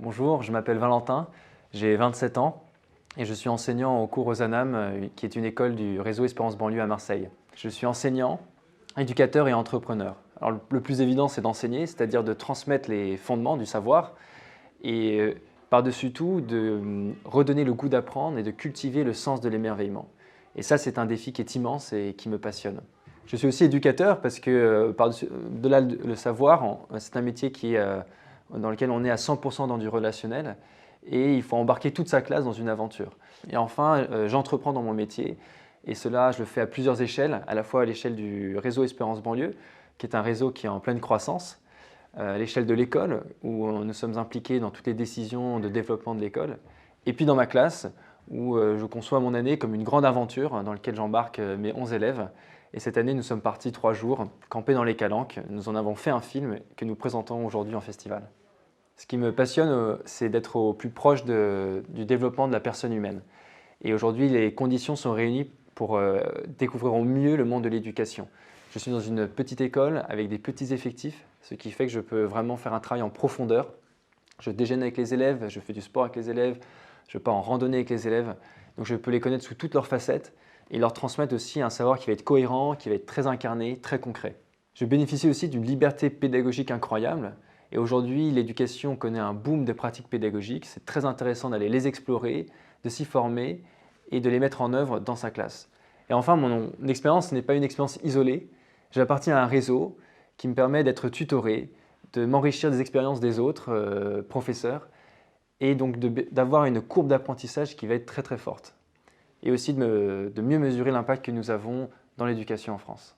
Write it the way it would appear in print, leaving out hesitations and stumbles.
Bonjour, je m'appelle Valentin, j'ai 27 ans et je suis enseignant au cours Ozanam, qui est une école du réseau Espérance Banlieue à Marseille. Je suis enseignant, éducateur et entrepreneur. Alors, le plus évident, c'est d'enseigner, c'est-à-dire de transmettre les fondements du savoir et par-dessus tout, de redonner le goût d'apprendre et de cultiver le sens de l'émerveillement. Et ça, c'est un défi qui est immense et qui me passionne. Je suis aussi éducateur parce que au-delà le savoir, c'est un métier dans lequel on est à 100% dans du relationnel et il faut embarquer toute sa classe dans une aventure. Et enfin, j'entreprends dans mon métier et cela, je le fais à plusieurs échelles, à la fois à l'échelle du réseau Espérance Banlieue, qui est un réseau qui est en pleine croissance, à l'échelle de l'école, où nous sommes impliqués dans toutes les décisions de développement de l'école, et puis dans ma classe, où je conçois mon année comme une grande aventure dans laquelle j'embarque mes 11 élèves. Et cette année, nous sommes partis 3 jours, camper dans les Calanques. Nous en avons fait un film que nous présentons aujourd'hui en festival. Ce qui me passionne, c'est d'être au plus proche du développement de la personne humaine. Et aujourd'hui, les conditions sont réunies pour découvrir au mieux le monde de l'éducation. Je suis dans une petite école avec des petits effectifs, ce qui fait que je peux vraiment faire un travail en profondeur. Je déjeune avec les élèves, je fais du sport avec les élèves, je pars en randonnée avec les élèves. Donc je peux les connaître sous toutes leurs facettes et leur transmettre aussi un savoir qui va être cohérent, qui va être très incarné, très concret. Je bénéficie aussi d'une liberté pédagogique incroyable. Et aujourd'hui, l'éducation connaît un boom de pratiques pédagogiques. C'est très intéressant d'aller les explorer, de s'y former et de les mettre en œuvre dans sa classe. Et enfin, mon expérience n'est pas une expérience isolée. J'appartiens à un réseau qui me permet d'être tutoré, de m'enrichir des expériences des autres professeurs et donc d'avoir une courbe d'apprentissage qui va être très très forte. Et aussi de mieux mesurer l'impact que nous avons dans l'éducation en France.